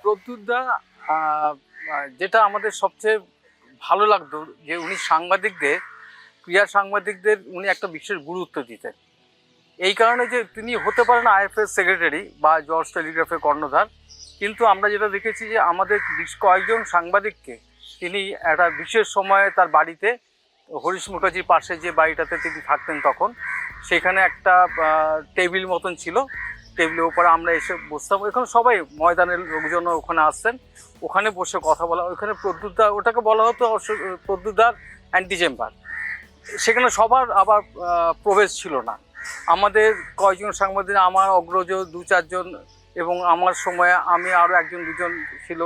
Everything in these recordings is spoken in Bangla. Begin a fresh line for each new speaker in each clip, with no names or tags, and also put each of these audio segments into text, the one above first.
প্রদ্যুৎদা যেটা আমাদের সবচেয়ে ভালো লাগতো যে উনি সাংবাদিকদের, ক্রীড়া সাংবাদিকদের উনি একটা বিশেষ গুরুত্ব দিতেন। এই কারণে যে তিনি হতে পারেন আইএফএস সেক্রেটারি বা জর্জ টেলিগ্রাফের কর্ণধার, কিন্তু আমরা যেটা দেখেছি যে আমাদের কয়েকজন সাংবাদিককে তিনি একটা বিশেষ সময়ে তার বাড়িতে, হরিশ মুখার্জির পাশে যে বাড়িটাতে তিনি থাকতেন তখন, সেখানে একটা টেবিল মতন ছিল, টেবিলের উপরে আমরা এসে বসতাম। ওখানে সবাই ময়দানের লোকজন ওখানে আসতেন, ওখানে বসে কথা বলা। ওখানে প্রদ্যুৎদা, ওটাকে বলা হতো প্রদ্যুৎদার অ্যান্টি চেম্বার। সেখানে সবার আবার প্রবেশ ছিল না। আমাদের কয়েকজন সাংবাদিক, আমার অগ্রজ 2-4 জন এবং আমার সময়ে আমি আরও 1-2 জন ছিল,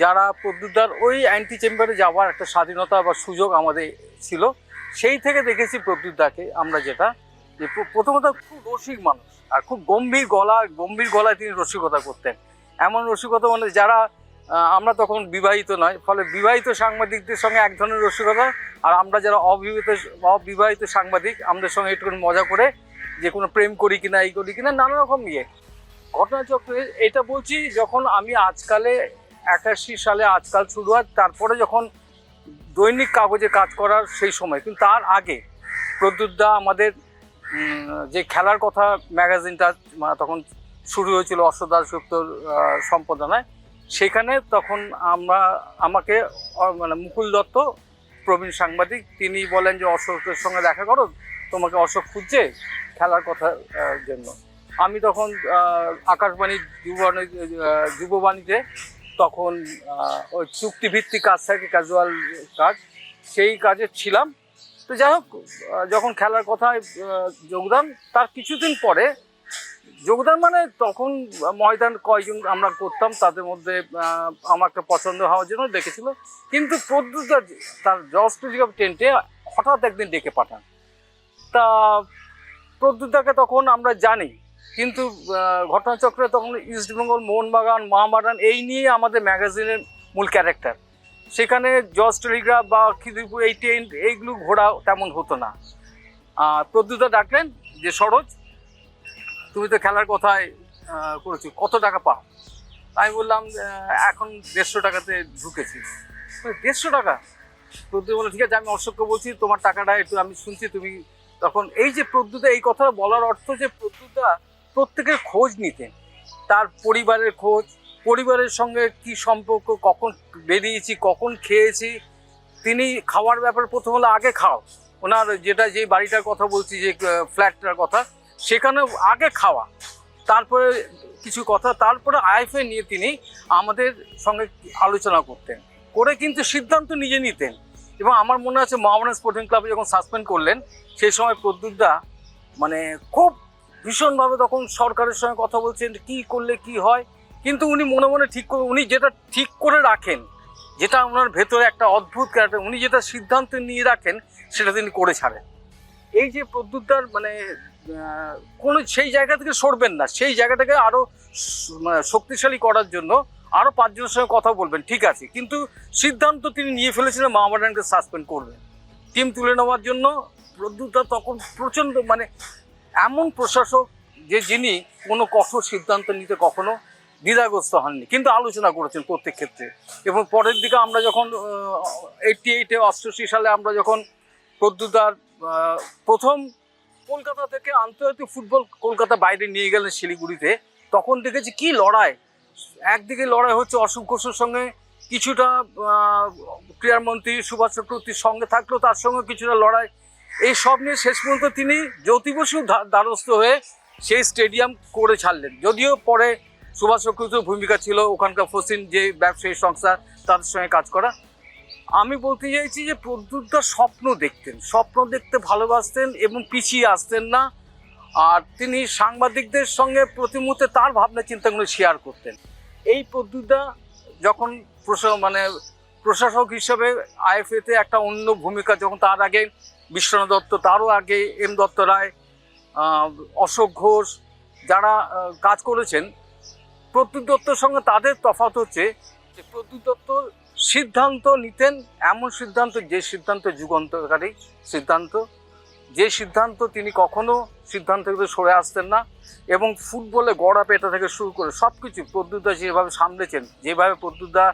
যারা প্রদ্যুৎদার ওই অ্যান্টি চেম্বারে যাওয়ার একটা স্বাধীনতা বা সুযোগ আমাদের ছিল। সেই থেকে দেখেছি প্রদ্যুৎদাকে আমরা, যেটা যে প্রথমত খুব রসিক মানুষ, আর খুব গম্ভীর গলায় তিনি রসিকতা করতেন। এমন রসিকতা মানে যারা, আমরা তখন বিবাহিত নয়, ফলে বিবাহিত সাংবাদিকদের সঙ্গে এক ধরনের রসিকতা, আর আমরা যারা অবিবাহিত সাংবাদিক আমাদের সঙ্গে একটু মজা করে যে কোনো প্রেম করি কিনা, এই করি কিনা, নানা রকম ঘটনাচক্রে। এটা বলছি যখন আমি আজকালে 81 সালে আজকাল শুরু হয়, তারপরে যখন দৈনিক কাগজে কাজ করার সেই সময়। কিন্তু তার আগে প্রদ্যুৎদা আমাদের যে খেলার কথা ম্যাগাজিনটা তখন শুরু হয়েছিল অশোক দাশগুপ্তর সম্পাদনায়, সেখানে তখন আমাকে মানে মুকুল দত্ত, প্রবীণ সাংবাদিক, তিনি বলেন যে অশোকের সঙ্গে দেখা করো, তোমাকে অশোক খুঁজছে খেলার কথার জন্য। আমি তখন আকাশবাণী যুববাণীতে তখন ওই চুক্তিভিত্তিক কাজ থাকে, ক্যাজুয়াল কাজ, সেই কাজে ছিলাম। তো যাই হোক, যখন খেলার কথায় যোগদান, তার কিছুদিন পরে যোগদান মানে তখন ময়দান কয়জন আমরা করতাম, তাদের মধ্যে আমাকে পছন্দ হওয়ার জন্য ডেকেছিল। কিন্তু প্রদ্যুৎদা তার জর্জ টেলিগ্রাফ টেন্টে হঠাৎ একদিন ডেকে পাঠান। তা প্রদ্যুৎদাকে তখন আমরা জানি, কিন্তু ঘটনাচক্রে তখন ইস্টবেঙ্গল, মোহনবাগান, মহামারান এই নিয়ে আমাদের ম্যাগাজিনের মূল ক্যারেক্টার। সেখানে জর্জ টেলিগ্রাফ বা খিদিরপুর এইগুলো ঘোরা তেমন হতো না। প্রদ্যুৎদা ডাকলেন যে সরোজ, তুমি তো খেলার কথায় করেছি, কত টাকা পাও? আমি বললাম এখন 150 টাকাতে ঢুকেছি। 150 টাকা? প্রদ্যুৎদা বলল ঠিক আছে, আমি অশোককে বলছি তোমার টাকাটা একটু আমি শুনছি। তুমি তখন এই যে প্রদ্যুৎদা, এই কথা বলার অর্থ যে প্রদ্যুৎদা প্রত্যেকের খোঁজ নিতেন, তার পরিবারের খোঁজ, পরিবারের সঙ্গে কি সম্পর্ক, কখন বেরিয়েছি, কখন খেয়েছি। তিনি খাওয়ার ব্যাপারে প্রথম হলো আগে খাও, ওনার যেটা যে বাড়িটার কথা বলছি, যে ফ্ল্যাটটার কথা, সেখানে আগে খাওয়া, তারপরে কিছু কথা, তারপরে আইএফএ নিয়ে তিনি আমাদের সঙ্গে আলোচনা করতেন, করে কিন্তু সিদ্ধান্ত নিজে নিতেন। এবং আমার মনে আছে মোহামেডান স্পোর্টিং ক্লাবে যখন সাসপেন্ড করলেন, সেই সময় প্রদ্যুৎদা মানে খুব ভীষণভাবে তখন সরকারের সঙ্গে কথা বলছেন কি করলে কি হয়, কিন্তু উনি মনে মনে উনি যেটা ঠিক করে রাখেন, যেটা ওনার ভেতরে একটা অদ্ভুত ক্যারেক্টার, উনি যেটা সিদ্ধান্ত নিয়ে রাখেন সেটা তিনি করে ছাড়েন। এই যে প্রদ্যুৎদার মানে কোনো সেই জায়গা থেকে সরবেন না, সেই জায়গাটাকে আরও শক্তিশালী করার জন্য আরও 5 জনের সঙ্গে কথা বলবেন, ঠিক আছে, কিন্তু সিদ্ধান্ত তিনি নিয়ে ফেলেছিলেন মোহামেডানকে সাসপেন্ড করবেন, টিম তুলে নেওয়ার জন্য। প্রদ্যুৎদা তখন প্রচণ্ড মানে এমন প্রশাসক যে যিনি কোনো কঠোর সিদ্ধান্ত নিতে কখনো দ্বিধাগ্রস্ত হননি, কিন্তু আলোচনা করেছেন প্রত্যেক ক্ষেত্রে। এবং পরের দিকে আমরা যখন 88 সালে আমরা যখন প্রদ্যুৎদার প্রথম কলকাতা থেকে আন্তর্জাতিক ফুটবল কলকাতা বাইরে নিয়ে গেলেন শিলিগুড়িতে, তখন দেখেছি কি লড়াই। একদিকে লড়াই হচ্ছে অশোক ঘোষের সঙ্গে, কিছুটা ক্রীড়ামন্ত্রী সুভাষ চক্রবর্তীর সঙ্গে থাকলেও তার সঙ্গে কিছুটা লড়াই। এই সব নিয়ে শেষ পর্যন্ত তিনি জ্যোতি বসুর দ্বারস্থ হয়ে সেই স্টেডিয়াম করে ছাড়লেন। যদিও পরে সুভাষ চক্রবর্তীর ভূমিকা ছিল, ওখানকার ফসিন যে ব্যবসায়ী সংস্থা তাদের সঙ্গে কাজ করা। আমি বলতে চাইছি যে প্রদ্যুৎদা স্বপ্ন দেখতে ভালোবাসতেন এবং পিছিয়ে আসতেন না। আর তিনি সাংবাদিকদের সঙ্গে প্রতি মুহূর্তে তার ভাবনা চিন্তাগুলো শেয়ার করতেন। এই প্রদ্যুৎদা যখন প্রশাসক হিসেবে আইএফএতে একটা অন্য ভূমিকা, যখন তার আগে বিশ্বনাথ দত্ত, তারও আগে এম দত্ত রায়, অশোক ঘোষ যারা কাজ করেছেন, প্রদ্যুৎ দত্তর সঙ্গে তাদের তফাৎ হচ্ছে যে প্রদ্যুৎ দত্ত সিদ্ধান্ত নিতেন এমন সিদ্ধান্ত, যে সিদ্ধান্ত যুগান্তকারী সিদ্ধান্ত, যে সিদ্ধান্ত তিনি কখনো সিদ্ধান্ত থেকে সরে আসতেন না, এবং ফুটবলে গড়া পেটা থেকে শুরু করে সব কিছু প্রদ্যুৎদা যেভাবে সামলেছেন, যেভাবে প্রদ্যুৎদা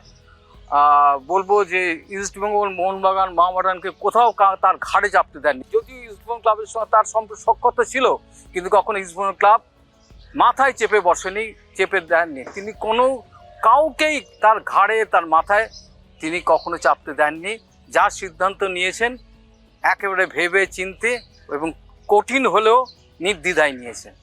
বলবো যে ইস্টবেঙ্গল, মোহনবাগান, মোহামেডানকে কোথাও তার ঘাড়ে চাপতে দেননি। যদিও ইস্টবেঙ্গল ক্লাবের সঙ্গে তার সখ্যতা ছিল, কিন্তু কখনো ইস্টবেঙ্গল ক্লাব মাথায় চেপে বসেনি, চেপে দেননি। তিনি কোনো কাউকেই তার ঘাড়ে, তার মাথায় তিনি কখনো চাপতে দেননি। যা সিদ্ধান্ত নিয়েছেন একেবারে ভেবে চিনতে এবং কঠিন হলেও নির্দ্বিধায় নিয়েছেন।